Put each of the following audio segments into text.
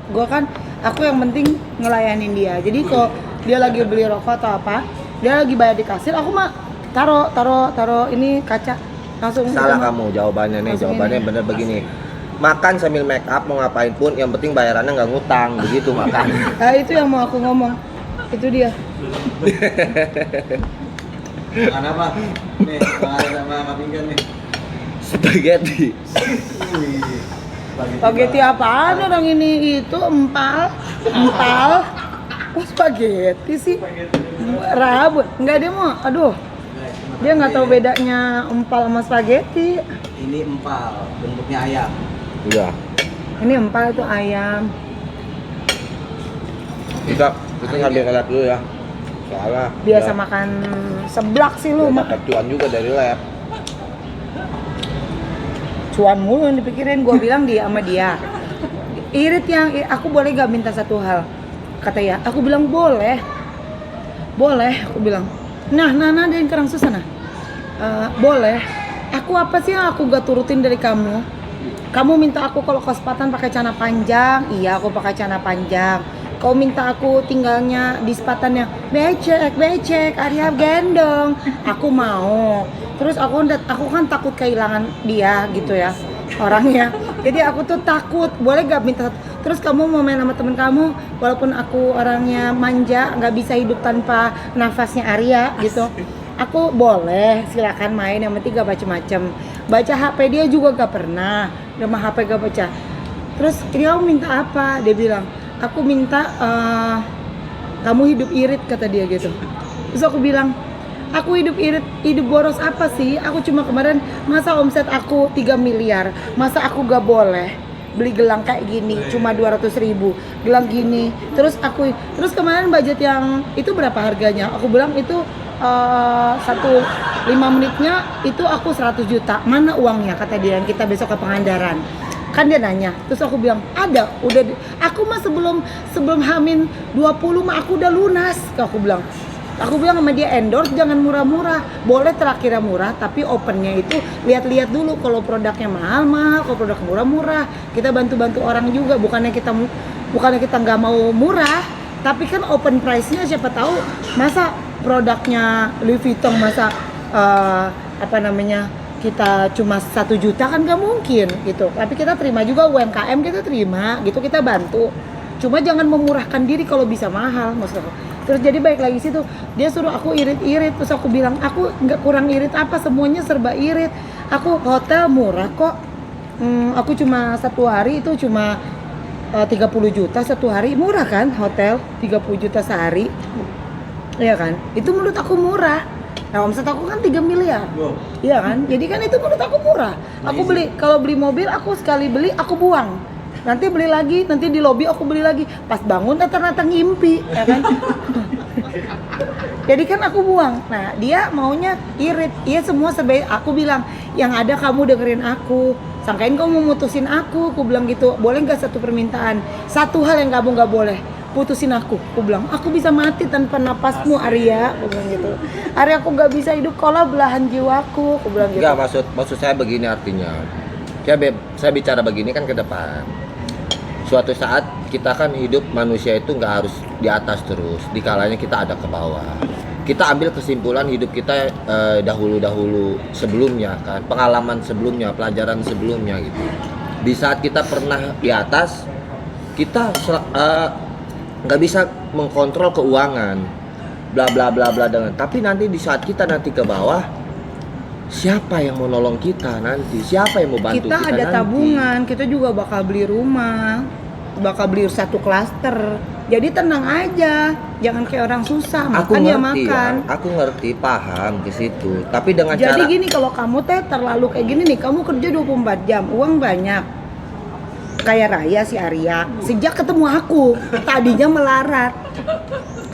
Gue kan, aku yang penting ngelayanin dia. Jadi kalau dia lagi beli rokok atau apa, dia lagi bayar di kasir, aku mah taruh ini kaca langsung. Salah kamu jawabannya nih, jawabannya bener begini. Makan sambil make up mau ngapain pun, yang penting bayarannya nggak ngutang, begitu makan. Nah, itu yang mau aku ngomong, itu dia. Makan apa? Nih, makan sama Kak Pinggan nih. Spaghetti. Wih, Spaghetti apaan orang ini? Itu empal. Oh, spaghetti sih. Rabun. Enggak, dia mau. Aduh. Dia nggak tahu bedanya empal sama spaghetti. Ini empal, bentuknya ayam. Iya. Ini empal itu ayam. Kita ngambil ke lab dulu ya. Soalnya Biasa makan seblak sih lu. dapat cuan juga dari lab. Cuan mulu yang dipikirin. Gua bilang dia sama dia. Irit yang aku boleh gak minta satu hal? Kata ya. Aku bilang boleh. Boleh. Aku bilang. Nah, ada yang kurang susah nah. Boleh. Aku apa sih yang aku gak turutin dari kamu? Kamu minta aku kalau ke Sepatan pakai celana panjang, iya aku pakai celana panjang. Kau minta aku tinggalnya di Sepatannya becek, Arya gendong, aku mau. Terus aku kan takut kehilangan dia gitu ya orangnya. Jadi aku tuh takut, boleh gak minta. Terus kamu mau main sama temen kamu, walaupun aku orangnya manja, nggak bisa hidup tanpa nafasnya Arya gitu. Aku boleh, silakan main, yang penting gak macem-macem. Baca HP dia juga gak pernah, sama HP gak baca. Terus dia minta apa? Dia bilang, aku minta kamu hidup irit, kata dia gitu. Terus aku bilang, aku hidup irit, hidup boros apa sih? Aku cuma kemarin, masa omset aku 3 miliar, masa aku gak boleh beli gelang kayak gini, cuma 200.000, gelang gini. Terus kemarin budget yang itu berapa harganya? Aku bilang itu 5 menitnya itu aku 100 juta. Mana uangnya? Kata dia, kita besok ke Pangandaran. Kan dia nanya. Terus aku bilang, ada. Udah. Aku mah sebelum Hamin 20 mah aku udah lunas. Aku bilang sama dia, endorse jangan murah-murah. Boleh terakhirnya murah, tapi opennya itu lihat-lihat dulu. Kalau produknya mahal-mahal, kalau produk murah-murah, kita bantu-bantu orang juga. Bukannya kita nggak mau murah, tapi kan open price-nya siapa tahu masa produknya Louis Vuitton masa kita cuma 1 juta kan nggak mungkin gitu. Tapi kita terima juga UMKM, kita terima gitu, kita bantu. Cuma jangan memurahkan diri kalau bisa mahal maksud aku. Terus jadi baik lagi situ, dia suruh aku irit-irit. Terus aku bilang, aku nggak kurang irit apa, semuanya serba irit. Aku hotel murah kok. Aku cuma 1 hari itu cuma 30 juta 1 hari, murah kan hotel 30 juta sehari. Iya kan? Itu menurut aku murah. Nah, omset aku kan 3 miliar. Iya kan? Jadi kan itu menurut aku murah. Aku kalau beli mobil aku sekali beli aku buang. Nanti beli lagi, nanti di lobi aku beli lagi. Pas bangun ternyata ngimpi, ya kan? Jadi kan aku buang. Nah, dia maunya irit. Iya semua serba. Aku bilang, yang ada kamu dengerin aku. Sangkain kamu mau mutusin aku bilang gitu. Boleh nggak satu permintaan? Satu hal yang kamu nggak boleh. Putusin aku bilang, aku bisa mati tanpa napasmu Arya, aku bilang gitu. Arya, aku nggak bisa hidup kalau belahan jiwaku, aku bilang gitu. Enggak, maksud saya begini artinya. Saya bicara begini kan ke depan. Suatu saat kita kan hidup manusia itu nggak harus di atas terus, di kalanya kita ada ke bawah. Kita ambil kesimpulan hidup kita dahulu sebelumnya kan, pengalaman sebelumnya, pelajaran sebelumnya gitu. Di saat kita pernah di atas, kita nggak bisa mengkontrol keuangan, bla bla bla bla dengan. Tapi nanti di saat kita nanti ke bawah, siapa yang mau nolong kita nanti? Siapa yang mau bantu kita? Kita ada nanti? Tabungan, kita juga bakal beli rumah, bakal beli 1 klaster. Jadi tenang aja, jangan kayak orang susah. Makan ya makan. Aku ngerti, paham ke situ. Tapi dengan Jadi cara gini, kalau kamu terlalu kayak gini nih, kamu kerja 24 jam, uang banyak. Kayak Raya si Arya, sejak ketemu aku, tadinya melarat.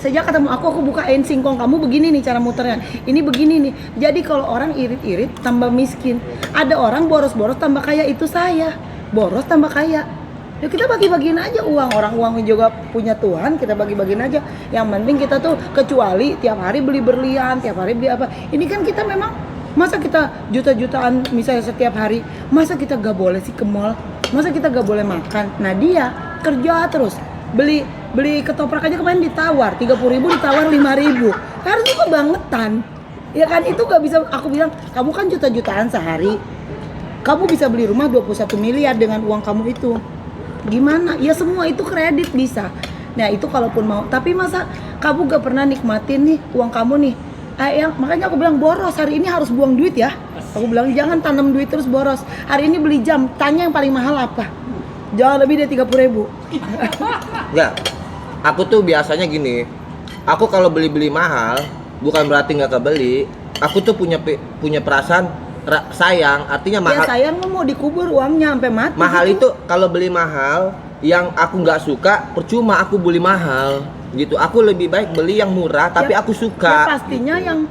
Sejak ketemu aku bukain singkong, kamu begini nih cara muternya, ini begini nih. Jadi kalau orang irit-irit tambah miskin, ada orang boros-boros tambah kaya, itu saya boros tambah kaya. Ya kita bagi-bagiin aja uang, orang juga punya Tuhan, kita bagi-bagiin aja. Yang penting kita tuh, kecuali tiap hari beli berlian, tiap hari beli apa. Ini kan kita memang, masa kita juta-jutaan misalnya setiap hari, masa kita gak boleh sih ke mall, masa kita gak boleh makan. Nah dia kerja terus. Beli ketoprak aja kemarin ditawar 30.000, ditawar 5.000. Karena itu kebangetan. Ya kan itu gak bisa, aku bilang, kamu kan juta-jutaan sehari. Kamu bisa beli rumah 21 miliar dengan uang kamu itu. Gimana? Ya semua itu kredit bisa. Nah itu kalaupun mau, tapi masa kamu gak pernah nikmatin nih uang kamu nih. Makanya aku bilang boros, hari ini harus buang duit ya. Aku bilang jangan tanam duit terus boros. Hari ini beli jam, tanya yang paling mahal apa. Jangan lebih dari 30.000. Enggak. Aku tuh biasanya gini. Aku kalau beli mahal, bukan berarti nggak kebeli. Aku tuh punya perasaan sayang, artinya mahal. Ya sayang mau dikubur uangnya sampai mati. Mahal gitu. itu kalau beli mahal, yang aku nggak suka, percuma aku beli mahal. Gitu. Aku lebih baik beli yang murah, tapi Ya, aku Ya suka. pastinya yang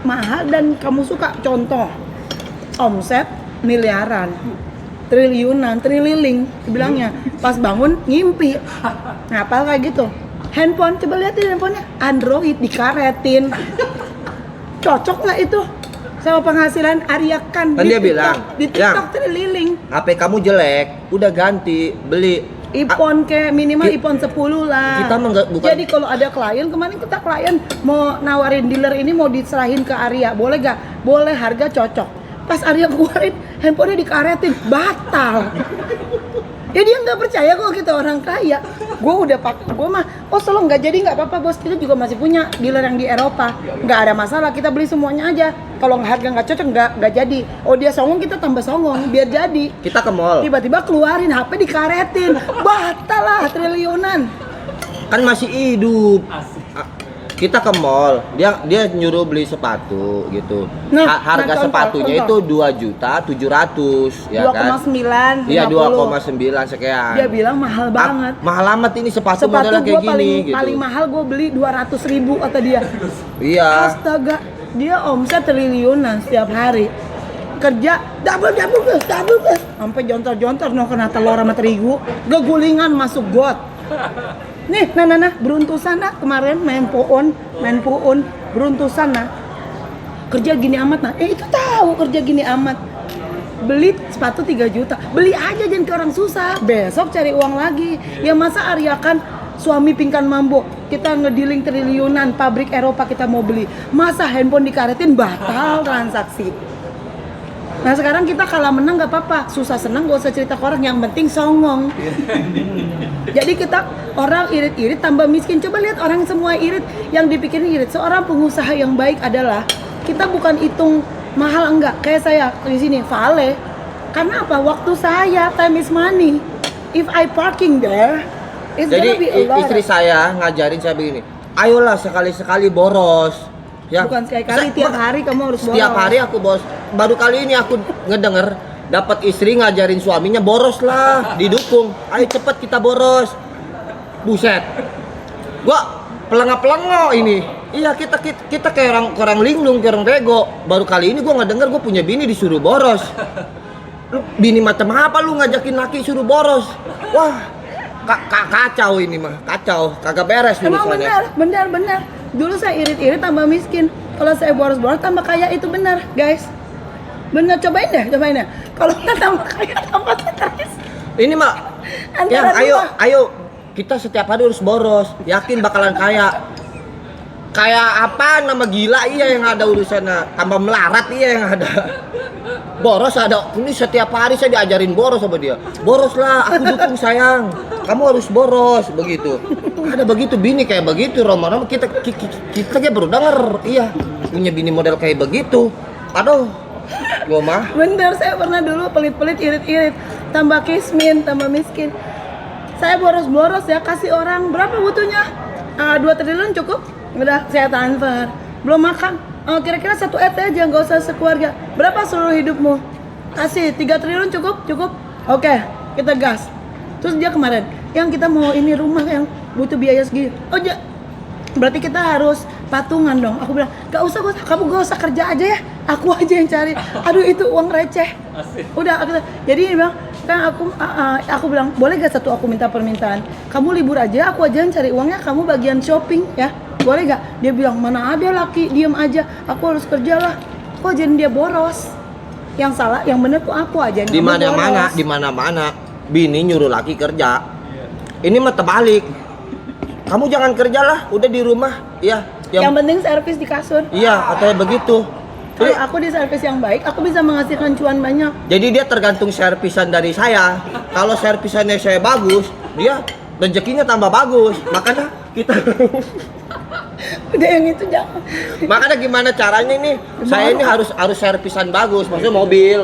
mahal dan kamu suka. Contoh, omset miliaran, triliunan, trililing dibilangnya. Pas bangun ngimpi. Ngapal kayak gitu. Handphone, coba liatin handphonenya, Android dikaretin. Cocok nggak itu sama penghasilan Arya kan? Kan dia bilang, di TikTok "Yang, trililing. HP kamu jelek, udah ganti, beli." iPhone kayak minimal Ki- iPhone 10 lah. Kita mah bukan. Jadi kalau ada klien, kemarin kita klien mau nawarin dealer ini mau diserahin ke Arya, boleh gak? Boleh, harga cocok. Pas Arya keluarin, handphonenya dikaretin, batal. Ya dia nggak percaya kalau kita orang kaya. Gue udah pakai, gue mah, oh selalu nggak jadi nggak apa-apa bos, kita juga masih punya dealer yang di Eropa, nggak ada masalah, kita beli semuanya aja. Kalau harga nggak cocok nggak jadi. Oh dia songong, kita tambah songong biar jadi. Kita ke mall. Tiba-tiba keluarin HP dikaretin, batal lah triliunan. Kan masih hidup. Kita ke mall, dia nyuruh beli sepatu gitu. Harga sepatunya itu 2.700.000 ya kan? 2,9. Iya 50. 2,9 sekian. Dia bilang mahal banget. Mahal amat ini sepatu Sepatu modelnya kayak gue paling gini gitu. paling mahal gue beli 200.000 kata dia. Iya. Astaga, dia omset triliunan setiap hari. Kerja double sampai jontor-jontor no kena telur sama terigu, gegulingan masuk got. Nih, nah, beruntusan nah kemarin main puun, beruntusan nah. Kerja gini amat nah. Itu tahu kerja gini amat. Beli sepatu 3 juta. Beli aja jangan ke orang susah. Besok cari uang lagi. Ya masa Arya kan suami pingkan mambo. Kita ngedealing triliunan, pabrik Eropa kita mau beli. Masa handphone dikaretin batal transaksi. Nah sekarang kita kalah menang gak apa-apa, susah senang gak usah cerita ke orang, yang penting songong. Jadi kita orang irit-irit tambah miskin. Coba lihat orang semua irit, yang dipikirin irit. Seorang pengusaha yang baik adalah kita bukan hitung mahal enggak. Kayak saya di sini vale. Karena apa? Waktu saya, time is money. If I parking there, it's Jadi gonna be a lot. istri saya ngajarin saya begini, ayolah sekali-sekali boros. Ya. Bukan sekali-kali, tiap hari kamu harus boros. Setiap hari aku boros. Baru kali ini aku ngedenger dapat istri ngajarin suaminya boros lah, didukung. Ayo cepet kita boros. Buset. Gua pelengah-pelengah ini. Iya kita kayak orang linglung, kayak orang bego. Baru kali ini gua ngedenger gua punya bini disuruh boros. Lu bini macam apa lu ngajakin laki suruh boros? Wah, kacau ini mah, kacau, kagak beres Emang urusannya. benar. Dulu saya irit-irit tambah miskin. Kalau saya boros-boros tambah kaya, itu benar, guys. Benar, cobain deh. Kalau nggak tambah kaya tambah stres. Ini mah, Antara yang dua. ayo kita setiap hari harus boros, yakin bakalan kaya. Kayak apa nama gila iya yang ada urusannya, tambah melarat iya yang ada. Boros ada, ini setiap hari saya diajarin boros sama dia. Boros lah, aku dukung sayang. Kamu harus boros begitu. Ada begitu bini kayak begitu, Roma kita kayak baru denger, iya punya bini model kayak begitu. Aduh, gua mah. Bener, saya pernah dulu pelit-pelit, irit-irit, tambah kismin, tambah miskin. Saya boros-boros ya, kasih orang berapa butuhnya? 2 triliun cukup? Udah saya transfer. Belum makan. Kira-kira 1 ET aja, nggak usah sekeluarga. Berapa seluruh hidupmu? Kasih 3 triliun cukup? Oke, kita gas. Terus dia kemarin, yang kita mau ini rumah yang butuh biaya segini. Oh ya, berarti kita harus patungan dong. Aku bilang, gak usah, kamu gak usah kerja aja ya. Aku aja yang cari. Aduh itu uang receh. Udah, jadi dia bilang, kan aku bilang, boleh gak satu aku minta permintaan? Kamu libur aja, aku aja yang cari uangnya. Kamu bagian shopping ya. Boleh gak? Dia bilang, mana ada laki, diem aja. Aku harus kerja lah. Kok jadi dia boros? Yang salah, yang bener tuh aku aja. Di mana-mana bini nyuruh laki kerja. Ini mah terbalik. Kamu jangan kerja lah, udah di rumah. Iya. Yang penting servis di kasur. Iya, katanya begitu. Kalau aku di servis yang baik, aku bisa menghasilkan cuan banyak. Jadi dia tergantung servisan dari saya. Kalau servisannya saya bagus, dia rezekinya tambah bagus. Makanya kita Udah yang itu jangan. makanya gimana caranya nih? Saya ini harus servisan bagus. Maksudnya mobil.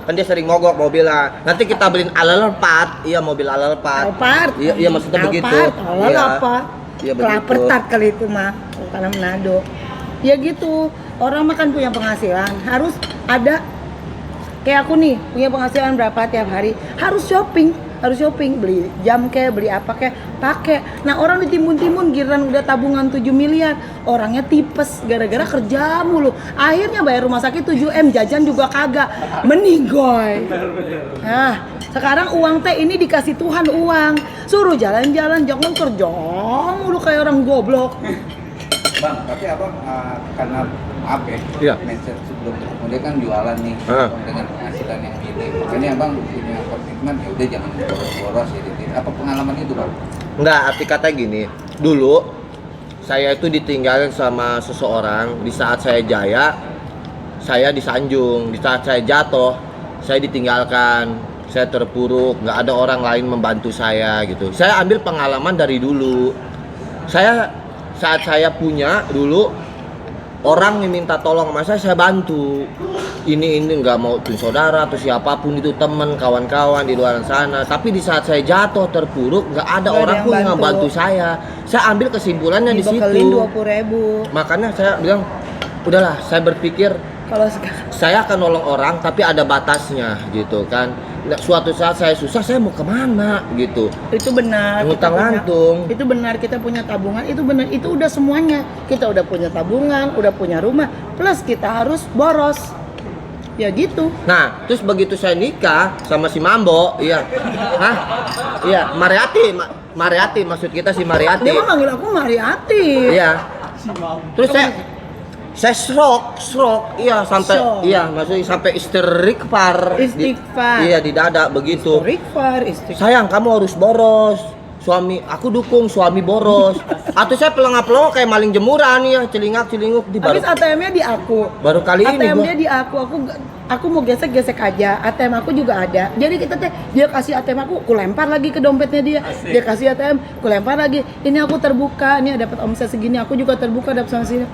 Kan dia sering mogok mobil lah. Nanti kita beliin Alphard. Iya, mobil Alphard. Alphard. Iya, maksudnya begitu. Alphard, apa? Iya, begitu. Kelapa tart kali itu mah, karena Manado. Ya gitu. Orang makan punya penghasilan, harus ada. Kayak aku nih, punya penghasilan berapa tiap hari, harus shopping, beli jam kayak, beli apa kayak, pakai. Nah, orang ditimbun-timbun giliran udah tabungan 7 miliar, orangnya tipes gara-gara kerja mulu. Akhirnya bayar rumah sakit 7M, jajan juga kagak. Meninggoy. Nah, sekarang uang teh ini dikasih Tuhan uang. Suruh jalan-jalan, jangan kerja mulu kayak orang goblok. Bang, tapi abang karena maaf ya, Iya. mindset sebelum kemudian kan jualan nih dengan penghasilan yang minim. Makanya abang punya komitmen ya udah jangan boros ya. Apa pengalaman itu bang? Enggak, arti kata gini. Dulu saya itu ditinggalin sama seseorang di saat saya jaya, saya disanjung. Di saat saya jatuh, saya ditinggalkan. Saya terpuruk, nggak ada orang lain membantu saya gitu. Saya ambil pengalaman dari dulu. Saat saya punya dulu, orang yang minta tolong sama saya bantu. Ini nggak mau tuh saudara atau siapapun itu, teman, kawan-kawan di luar sana. Tapi di saat saya jatuh terpuruk, nggak ada Nggak orang ada pun yang yang bantu. bantu saya. Saya ambil kesimpulannya di situ. Dibekelin 20.000. Makanya saya bilang, udahlah, saya berpikir Kalau sekarang saya akan nolong orang tapi ada batasnya gitu kan. Nah, suatu saat saya susah, saya mau kemana gitu. itu benar, Ngutang kita lantung. itu benar, kita punya tabungan, itu benar, itu udah semuanya. Kita udah punya tabungan, udah punya rumah, plus kita harus boros. Ya gitu. Nah, terus begitu saya nikah sama si Mambo, iya. Hah? Iya, Mariati maksud kita si Mariati. Dia mah manggil aku Mariati. Iya. Terus saya stroke, iya sampai Shock. iya maksudnya sampai istighfar. Istighfar. Iya di dada begitu. Istighfar. Sayang, kamu harus boros. Suami, aku dukung suami boros. Atau saya pelengap-pelengok kayak maling jemuran ya, celingak-celinguk di Habis ATM-nya di aku. baru kali ini ATM-nya gua. di aku mau gesek-gesek aja. ATM aku juga ada. Jadi kita teh, dia kasih ATM aku lempar lagi ke dompetnya dia. Dia kasih ATM, aku lempar lagi. Ini aku terbuka, ini dapat omset segini. Aku juga terbuka dapat sama sini.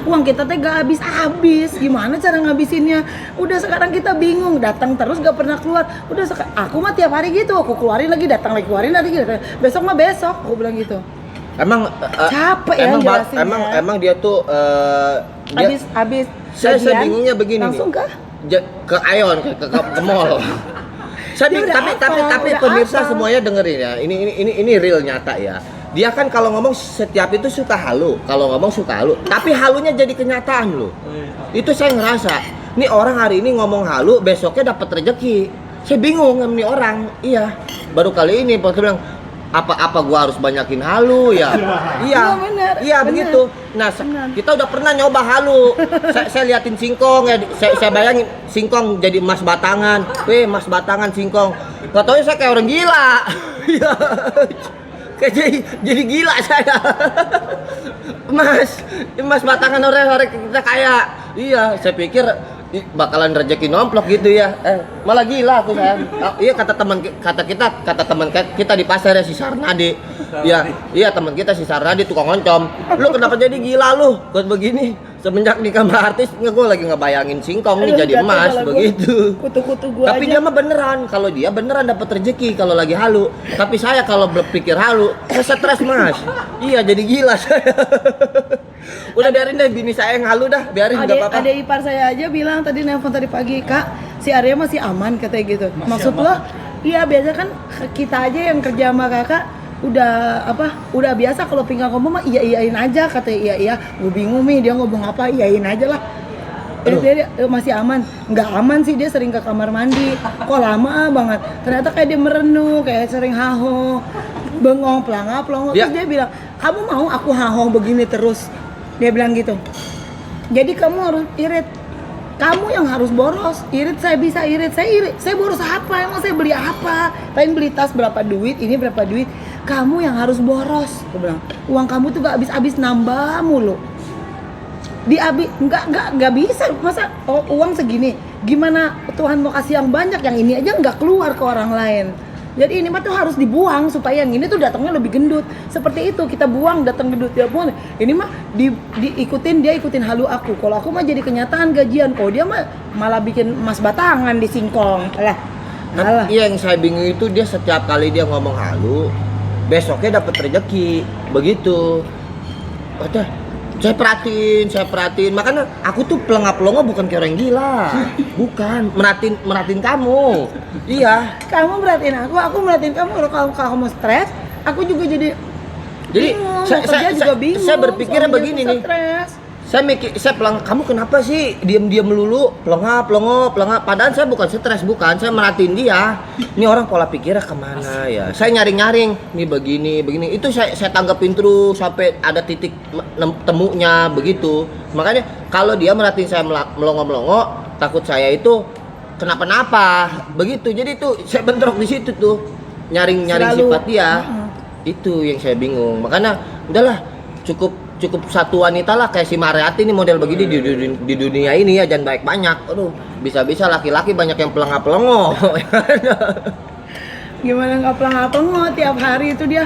Uang kita teh gak habis-habis. Gimana cara ngabisinnya? Udah sekarang kita bingung, datang terus gak pernah keluar. Udah aku mah tiap hari gitu, aku keluarin lagi, datang lagi, keluarin lagi, datang. Besok mah besok, aku bilang gitu. Emang Capek ya jelasinnya. emang dia tuh dia, Habis saya gajian, bingungnya begini langsung nih. ke Ke Aeon ke mall. Saya Dia bingung, udah tapi apa? pemirsa Apa? semuanya dengerin ya. Ini real nyata ya. Dia kan kalau ngomong setiap itu suka halu, kalau ngomong suka halu, tapi halunya jadi kenyataan loh. Itu saya ngerasa, nih orang hari ini ngomong halu, besoknya dapat rezeki. Saya bingung sama nih orang. Iya, baru kali ini pas bilang apa gua harus banyakin halu ya? Iya, benar, iya benar. begitu. Nah, Benar. kita udah pernah nyoba halu. Saya liatin singkong ya, saya bayangin singkong jadi emas batangan. Weh, emas batangan singkong. Gak tau saya kayak orang gila. Iya. Kayak jadi gila saya. Emas batangan orang kita kaya. Iya, saya pikir bakalan rezeki nomplok gitu ya. Malah gila aku saya. Iya kata teman kita di pasar ya, si Sarnadi. Iya teman kita si Sarnadi tukang oncom. Lu kenapa jadi gila lu? Buat begini. Semenjak nikah sama artis, gue lagi ngebayangin singkong nih Aduh, jadi jatuh emas kepala gua. begitu. Kutu-kutu gua Tapi aja. dia mah beneran, kalau dia beneran dapat rezeki kalau lagi halu. Tapi saya kalau berpikir halu, saya stres mas. Iya jadi gila saya. Udah biarin deh bini saya yang halu dah, biarin nggak apa-apa. Ada ipar saya aja bilang tadi nelpon tadi pagi, Kak, si Arya masih aman katanya gitu. Maksud lo? Iya biasa kan kita aja yang kerja sama kakak udah biasa kalau pinggang ngomong mah iyain aja katanya iya. Gue bingung nih dia ngomong apa, iyain aja lah. Dia masih aman. Nggak aman sih, dia sering ke kamar mandi. Kok lama banget. Ternyata kayak dia merenung, kayak sering haho, bengong, pelangap. Terus dia bilang, "Kamu mau aku haho begini terus?" Dia bilang gitu. Jadi kamu harus irit. kamu yang harus boros. Irit saya bisa irit, saya boros apa? Emang saya beli apa? Pengen beli tas berapa duit, ini berapa duit. Kamu yang harus boros. Aku bilang, uang kamu tuh gak habis-habis nambah mulu. Nggak bisa, masa uang segini. Gimana Tuhan mau kasih yang banyak, yang ini aja nggak keluar ke orang lain. Jadi ini mah tuh harus dibuang supaya yang ini tuh datangnya lebih gendut. Seperti itu kita buang datang gendut dia pun. Ini mah dia ikutin halu aku. Kalau aku mah jadi kenyataan gajian. Kalau dia mah malah bikin emas batangan di singkong. Alah. Iya, yang saya bingung itu dia setiap kali dia ngomong halu, besoknya dapat rezeki. Begitu. Saya perhatiin. Makanya aku tuh pelengap-pelongo bukan kayak orang gila. Bukan, merhatiin kamu. Iya. Kamu merhatiin aku merhatiin kamu. Kalau kamu stres, aku juga jadi bingung. Saya berpikirnya begini nih. Saya kamu kenapa sih diam-diam melulu, pelengap. Padahal saya bukan stres, saya merhatiin dia. Ini orang pola pikirnya kemana ya? Saya nyaring, nih begini. Itu saya tanggapin terus sampai ada titik temunya begitu. Makanya kalau dia merhatiin saya melongo, takut saya itu kenapa-napa begitu. Jadi itu saya bentrok di situ tuh, nyaring sifat dia. Itu yang saya bingung. Makanya udahlah, cukup satu wanita lah kayak si Mariati nih model begini di dunia ini ya, jangan banyak. Aduh, bisa-bisa laki-laki banyak yang pelengap-pelongo. Gimana nggak pelengap-pelongo, tiap hari itu dia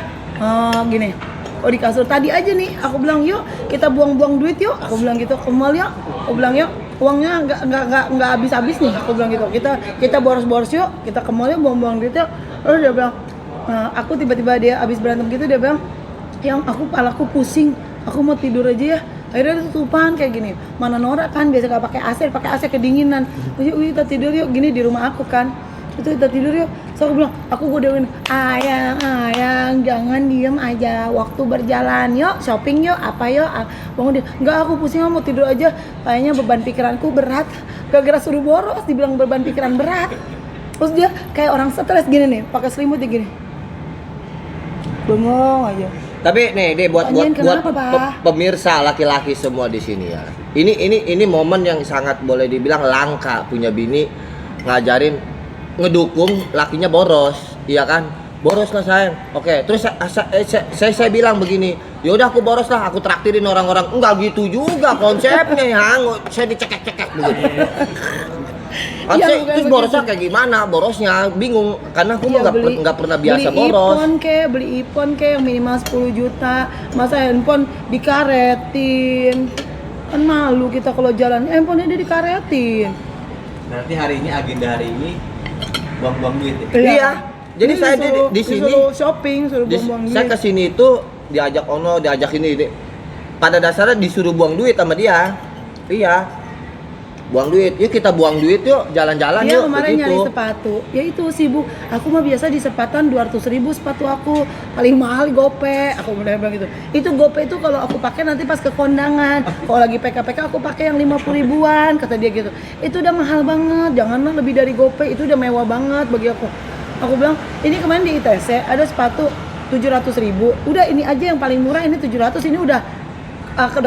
gini. Di kasur tadi aja nih, aku bilang yuk kita buang-buang duit yuk. Aku bilang gitu, ke mall yuk. Aku bilang yuk, uangnya nggak habis-habis nih. Aku bilang gitu, kita boros-boros yuk, kita ke mall yuk, buang-buang duit yuk. Lalu dia bilang, aku tiba-tiba dia habis berantem gitu dia bilang, yang kepalaku pusing. Aku mau tidur aja ya. Akhirnya tutupan kayak gini. Mana Nora kan biasa gak pakai AC kedinginan. Yuk kita tidur yuk, gini di rumah aku kan. Itu kita tidur yuk. So aku bilang, aku godain, ayang jangan diem aja. Waktu berjalan yuk, shopping yuk, apa yuk. Bangun dia, enggak aku pusing, mau tidur aja. Kayaknya beban pikiranku berat. Gara-gara suruh boros, dibilang beban pikiran berat. Terus dia kayak orang stres gini nih, pakai selimut gini. Bengong aja. Tapi nih buat pemirsa laki-laki semua di sini ya. Ini momen yang sangat boleh dibilang langka punya bini ngajarin ngedukung lakinya boros, iya kan? Boros lah sayang. Oke, terus saya bilang begini, ya udah aku boros lah, aku traktirin orang-orang. Enggak gitu juga konsepnya ya. Saya dicekek-cekek begitu. Terus borosnya kayak gimana? Borosnya bingung karena aku nggak pernah biasa boros. Beli iPhone yang minimal 10 juta, masa handphone dikaretin. Kan malu kita kalau jalan, handphonenya dia dikaretin. Nanti agenda hari ini buang-buang duit ya? Iya. Jadi saya di sini shopping, suruh buang-buang duit. Saya kesini itu diajak ini. Pada dasarnya disuruh buang duit sama dia. Iya. Buang duit, yuk kita buang duit yuk, jalan-jalan yuk. Dia kemarin nyari sepatu, ya itu sibuk. Aku mah biasa di sepatan 200.000 sepatu aku, paling mahal Gope. Aku udah bilang gitu. Itu Gope itu kalau aku pakai nanti pas ke kondangan. Kalau lagi PK aku pakai yang 50 ribuan, kata dia gitu. Itu udah mahal banget, janganlah lebih dari Gope, itu udah mewah banget bagi aku. Aku bilang, ini kemarin di ITC ada sepatu 700.000. Udah ini aja yang paling murah, ini 700, ini udah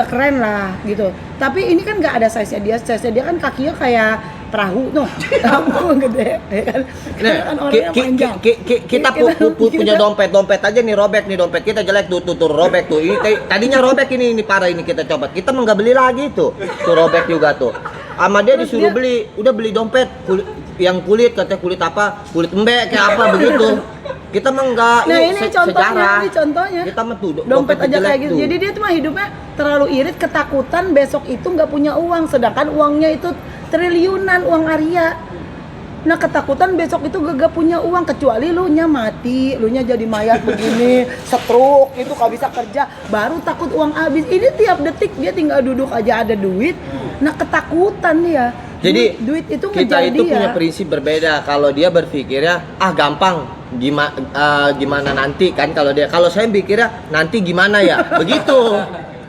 keren lah gitu. Tapi ini kan nggak ada size-nya dia kan kakinya kayak perahu tuh. Kamu gede ya kan. Kita punya dompet aja nih robek nih, dompet kita jelek tuh robek tuh. Ini tadinya robek ini parah, ini kita coba. Kita nggak beli lagi tuh robek juga tuh. Sama dia disuruh beli, udah beli dompet yang kulit, katanya kulit apa, kulit embek kayak apa begitu. Kita mah enggak. Nah ini contohnya. Kita mah tuh dompet aja kayak gitu. Jadi dia tuh mah hidupnya terlalu irit, ketakutan besok itu nggak punya uang, sedangkan uangnya itu triliunan uang Arya. Nah ketakutan besok itu gak punya uang, kecuali lu nya mati, lu nya jadi mayat begini, stroke itu gak bisa kerja, baru takut uang habis. Ini tiap detik dia tinggal duduk aja ada duit. Nah ketakutan dia. Jadi duit itu kita itu punya prinsip berbeda. Kalau dia berpikirnya gampang, gimana nanti kan, kalau saya pikirnya nanti gimana ya, begitu.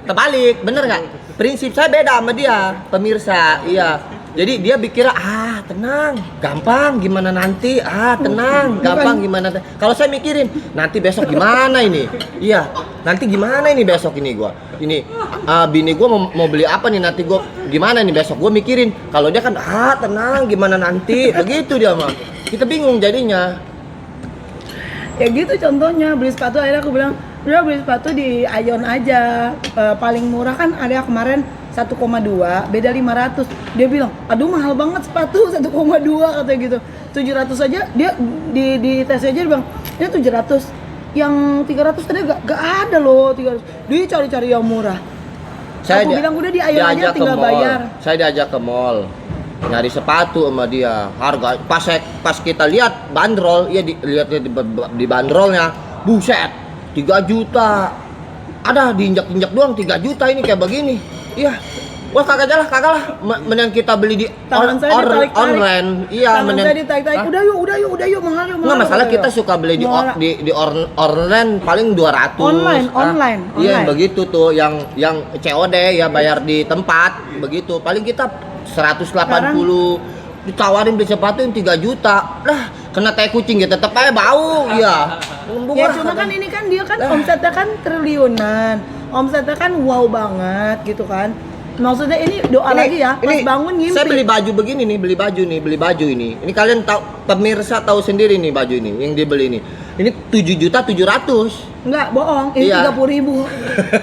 Terbalik, bener nggak? Prinsip saya beda sama dia, pemirsa. Iya. Jadi dia pikir tenang, gampang gimana nanti, tenang, gampang gimana. Kalau saya mikirin nanti besok gimana ini, iya nanti gimana ini besok ini gua, ini bini gua mau beli apa nih nanti gua gimana nih besok. Gua mikirin, kalau dia kan tenang gimana nanti, begitu dia mah. Kita bingung jadinya. Ya gitu contohnya, beli sepatu akhirnya aku bilang udah beli sepatu di Aeon aja, paling murah kan ada kemarin 1,2 beda 500. Dia bilang aduh mahal banget sepatu 1,2 katanya gitu. 700 aja dia di tes aja dia bilang ini 700, yang 300 tadi gak ada loh 300. Dia cari-cari yang murah. Aku bilang udah di Aeon aja tinggal bayar. Saya diajak ke mall nyari sepatu sama dia, harga pas kita lihat bandrol, ya lihat di bandrolnya, buset 3 juta, ada diinjak-injak doang 3 juta ini kayak begini. Iya, wah kagak lah, mending kita beli di online. Iya, mending saya ditarik-tarik, udah yuk, mahal yuk. Nggak masalah, kita suka beli di online paling 200. Online. Iya, begitu tuh, yang COD ya bayar di tempat, begitu. Paling kita 180 ditawarin beli sepatu yang 3 juta. Lah, kena tai kucing ya tetep aja bau. Iya. Ya cuma kan ini kan dia kan omsetnya kan triliunan. Omsetnya kan wow banget gitu kan. Maksudnya ini doa lagi ya, pas bangun ngimpi. Saya beli baju begini nih, beli baju ini. Ini kalian tahu, pemirsa tahu sendiri nih baju ini yang dibeli ini. Ini 7.700.000. Enggak, bohong. Ini 30.000.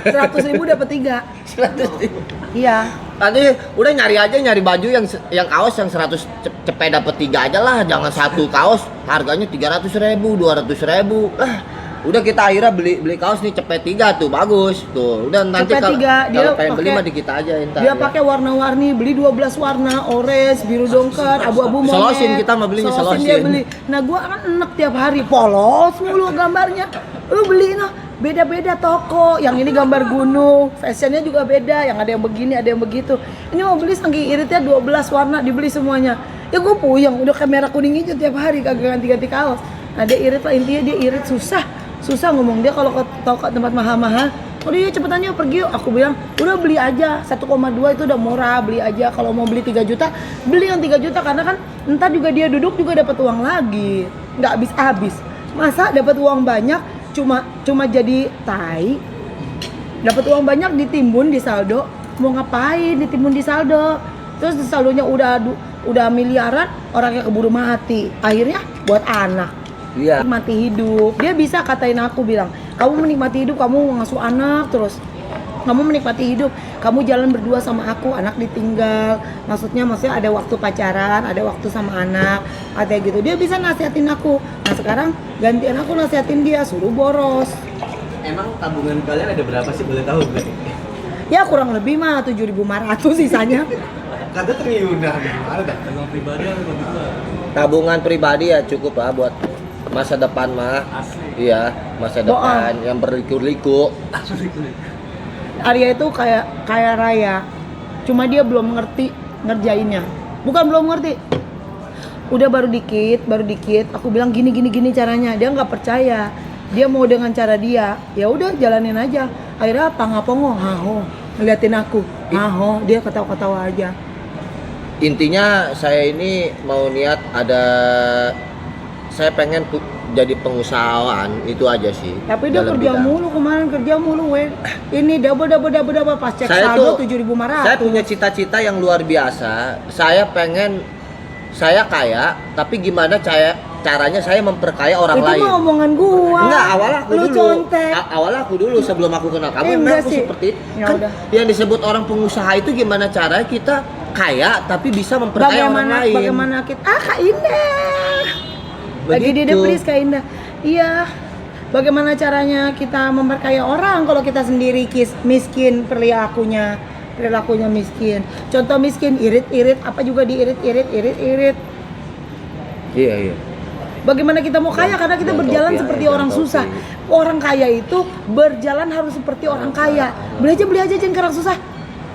100.000 dapat 3. 100.000. Iya. Tadi udah nyari baju yang kaos yang 100 cepet dapat 3 aja lah, jangan satu kaos harganya 300.000, 200.000. Lah, udah kita akhirnya beli kaos nih cepet 3 tuh, bagus tuh. Udah nanti kalau pengen beli mah di kita aja entar. Dia pakai warna-warni, beli 12 warna, orange, biru dongker, abu-abu monyet. Selosin, kita mah belinya selosin. Dia beli. Nah, gua kan enek tiap hari polos mulu gambarnya. Lu beli beda-beda toko, yang ini gambar gunung, fashionnya juga beda, yang ada yang begini, ada yang begitu. Ini mau beli saking iritnya 12 warna dibeli semuanya. Ya gue puyeng, udah kayak merah kuning hijau tiap hari kagak ganti-ganti kaos. Nah dia irit lah, intinya dia irit, susah ngomong. Dia kalau ke toko tempat mahal-mahal, udah ya cepetan yuk pergi yuk. Aku bilang udah beli aja 1,2 itu udah murah, beli aja. Kalau mau beli 3 juta, beli yang 3 juta karena kan entar juga dia duduk juga dapat uang lagi, nggak habis. Masa dapat uang banyak cuma jadi tai, dapat uang banyak ditimbun di saldo, mau ngapain ditimbun di saldo, terus di saldonya udah miliaran, orangnya keburu mati, akhirnya buat anak. Iya. Menikmati hidup, dia bisa katain aku bilang, kamu menikmati hidup, kamu ngasuh anak terus, kamu menikmati hidup, kamu jalan berdua sama aku, anak ditinggal, maksudnya ada waktu pacaran, ada waktu sama anak, ada gitu. Dia bisa nasihatin aku. Nah sekarang gantian aku nasihatin dia, suruh boros. Emang tabungan kalian ada berapa sih, boleh tahu nggak? Ya kurang lebih mah 7.500 sisanya. Kata triliunan, ada tabungan pribadi atau gimana? Tabungan pribadi ya cukup lah buat masa depan mah. Asli. Iya, masa depan yang berliku-liku. Arya itu kayak Raya, cuma dia belum ngerti ngerjainnya. Bukan belum ngerti, udah baru dikit. Aku bilang gini caranya, dia nggak percaya. Dia mau dengan cara dia, ya udah jalanin aja. Akhirnya pangapongo, haho, ngeliatin aku, haho, dia ketawa-ketawa aja. Intinya saya ini mau niat saya pengen jadi pengusahaan, itu aja sih. Tapi dia kerja mulu weh. Ini double pas cek saldo 7.500. Saya punya cita-cita yang luar biasa. Saya kaya, tapi gimana caranya saya memperkaya orang lain. Itu mah omongan gua. Enggak, awal aku dulu sebelum aku kenal kamu. Aku seperti ya kan udah. Yang disebut orang pengusaha itu gimana caranya kita kaya tapi bisa memperkaya orang lain. Bagaimana kita Kak Indah. Lagi di depris Kak Indah. Iya. Bagaimana caranya kita memperkaya orang kalau kita sendiri miskin, perilakunya miskin. Contoh miskin, irit-irit, apa juga diirit-irit. Iya. Bagaimana kita mau kaya karena kita berjalan seperti orang susah. Orang kaya itu berjalan harus seperti orang kaya. Beli aja jangan ke orang susah.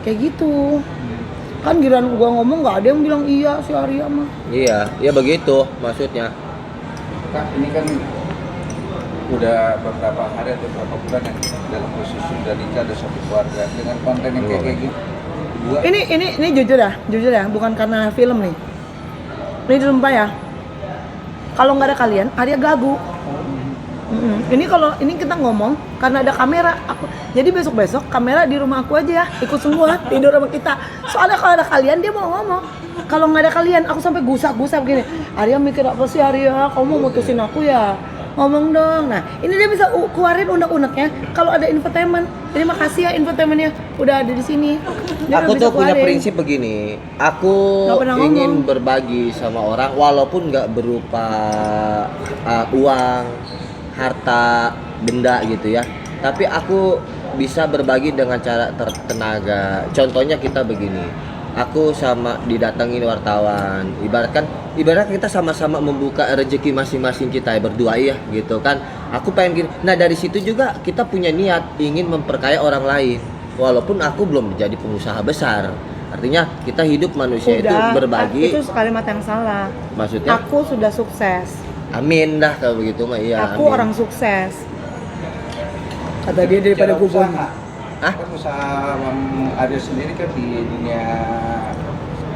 Kayak gitu. Kan giliran gua ngomong nggak ada yang bilang iya si Arya mah. Iya begitu maksudnya. Kak, ini kan udah beberapa hari atau beberapa bulan yang dalam posisi sudah nikah, ada satu keluarga dengan konten yang kayak gitu. berdua. Ini jujur ya, bukan karena film nih. Ini sumpah ya. Kalau nggak ada kalian, Arya gagu. Ini kalau ini kita ngomong karena ada kamera. Jadi besok kamera di rumah aku aja ya, ikut semua tidur sama kita. Soalnya kalau ada kalian dia mau ngomong. Kalau nggak ada kalian, aku sampai gusak-gusak begini. Arya mikir apa sih Arya? Kamu mau mutusin aku ya? Ngomong dong. Nah, ini dia bisa keluarin unek-uneknya. Kalau ada infotainment, terima kasih ya infotainmentnya udah ada di sini. Dia Aku bisa tuh punya keluarin. prinsip begini. Aku Nggak pernah ingin ngomong. berbagi sama orang walaupun nggak berupa uang, harta, benda gitu ya. Tapi aku bisa berbagi dengan cara tertenaga. Contohnya kita begini. Aku sama didatengin wartawan. Ibarat kita sama-sama membuka rezeki masing-masing kita ya, berdua ya gitu kan. Aku pengen gini. Nah, dari situ juga kita punya niat ingin memperkaya orang lain. Walaupun aku belum menjadi pengusaha besar. Artinya kita hidup manusia itu berbagi. Itu kalimat yang salah. Maksudnya? Aku sudah sukses. Amin dah kalau begitu mah iya. Aku amin. orang sukses. Kata dia daripada Cara gue usaha. Hah? Kan usaha ada sendiri kan di dunia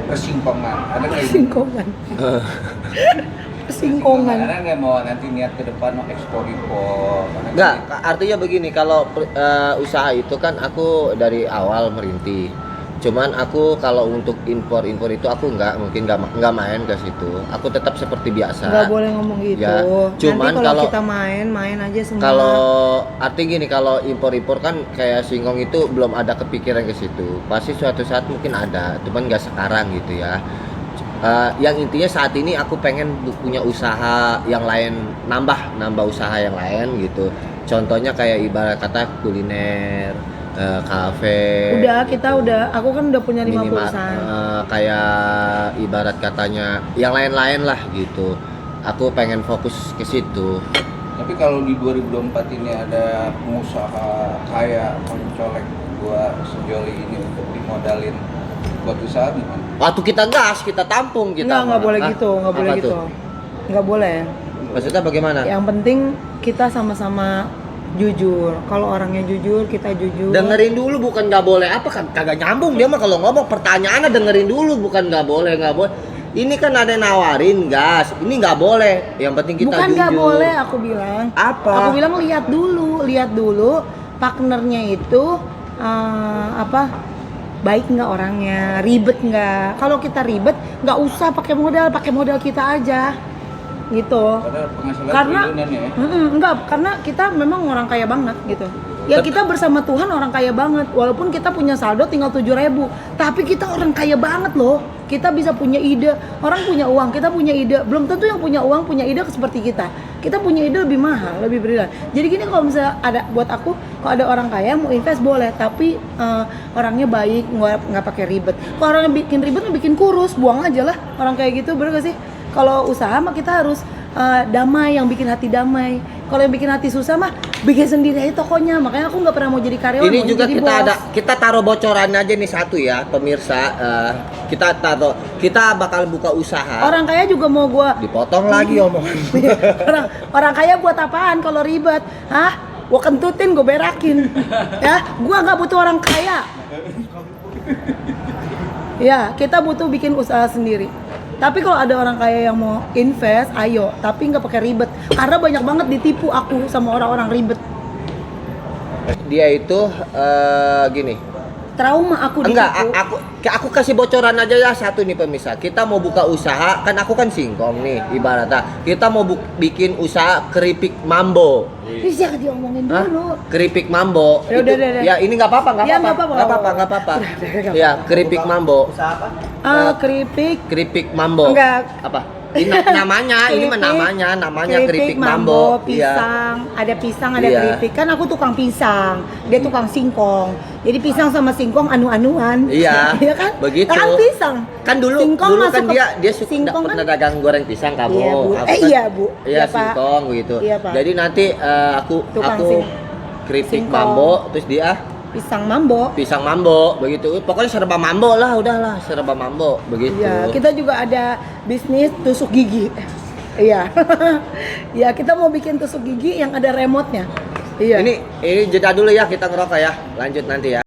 persingkongan. Ada nggak ini? Singkongan. Singkongan. Ada nggak mau nanti niat ke depan mau ekspor impor? Enggak, artinya begini, kalau usaha itu kan aku dari awal merintih. Cuman aku kalau untuk impor itu aku mungkin nggak main ke situ. Aku tetap seperti biasa. Nggak boleh ngomong gitu. Ya, cuman Nanti kalau kalau- kita main aja semua. Kalau arti gini, kalau impor kan kayak singkong itu belum ada kepikiran ke situ. Pasti suatu saat mungkin ada, cuman nggak sekarang gitu ya. Yang intinya saat ini aku pengen punya usaha yang lain, nambah usaha yang lain gitu. Contohnya kayak ibarat kata kuliner, kafe. Aku kan udah punya 5 minimal, perusahaan. kayak ibarat katanya yang lain-lain lah gitu. Aku pengen fokus ke situ. Tapi kalau di 2024 ini ada pengusaha kaya mencolek gua sejoli ini untuk dimodalin buat usaha gimana? Waktu kita gas, kita tampung kita. Nggak boleh Hah? gitu, nggak boleh Apa gitu. tuh? Nggak boleh. Maksudnya bagaimana? Yang penting kita sama-sama jujur. Kalau orangnya jujur, kita jujur. Dengerin dulu, bukan nggak boleh apa kan? Kagak nyambung dia mah kalau ngomong, pertanyaannya dengerin dulu, bukan nggak boleh. Ini kan ada yang nawarin gas, ini nggak boleh. Yang penting kita Bukan jujur. nggak boleh, aku bilang. Apa? Aku bilang lihat dulu partnernya itu baik nggak orangnya, ribet nggak. Kalau kita ribet, nggak usah pakai modal kita aja, gitu. Karena penghasilan Karena triliunan ya. enggak, karena kita memang orang kaya banget gitu. Ya kita bersama Tuhan orang kaya banget. Walaupun kita punya saldo tinggal 7.000, tapi kita orang kaya banget loh. Kita bisa punya ide. Orang punya uang, kita punya ide. Belum tentu yang punya uang punya ide seperti kita. Kita punya ide lebih mahal, lebih berilah. Jadi gini, kalau misalnya ada buat aku, kalau ada orang kaya mau invest boleh, tapi orangnya baik, nggak pakai ribet. Kalau orang yang bikin ribet, bikin kurus, buang aja lah orang kayak gitu, bener gak sih? Kalau usaha mah kita harus damai, yang bikin hati damai. Kalau yang bikin hati susah mah bikin sendiri aja tokonya. Makanya aku nggak pernah mau jadi karyawan. Ini mau juga jadi kita bos. kita taruh bocoran aja nih satu ya pemirsa. Kita bakal buka usaha. Orang kaya juga mau gua Dipotong lagi omongan. orang kaya buat apaan kalau ribet? Hah? Gua kentutin, gua berakin. Ya, gua nggak butuh orang kaya. Ya, kita butuh bikin usaha sendiri. Tapi kalau ada orang kaya yang mau invest, ayo. Tapi nggak pakai ribet. Karena banyak banget ditipu aku sama orang-orang ribet. Dia itu gini. Trauma aku ditipu. Enggak, aku kasih bocoran aja ya satu nih pemirsa. Kita mau buka usaha, kan aku kan singkong nih ibaratnya. Kita mau bikin usaha keripik mambo. Ini jangan diomongin Hah? dulu. Keripik mambo. Ya udah, udah. Ya ini nggak apa-apa, Ya, nggak apa-apa. Ya keripik mambo. Usaha apa? Keripik Mambo. Enggak. Apa? Namanya, ini mah namanya keripik mambo. Iya. Pisang, ada pisang, ada Iya. keripik. Kan aku tukang pisang, dia tukang singkong. Jadi pisang sama singkong anu-anuan. Iya. Iya kan? Begitu. Kan pisang. Kan dulu Singkong kan masuk ke- dia suka singkong pernah kan? dagang goreng pisang kamu. Iya, Bu. Aku kan- Iya, Bu. Iya, Iya, Pak. singkong gitu. Iya, Pak. Jadi nanti Tukang aku keripik singkong. mambo, terus dia Pisang mambo. pisang mambo begitu. Pokoknya serba mambo lah, udahlah serba mambo begitu. Iya, kita juga ada bisnis tusuk gigi. Iya. Ya, kita mau bikin tusuk gigi yang ada remote-nya. Iya. Ini jeda dulu ya, kita ngerokok ya. Lanjut nanti ya.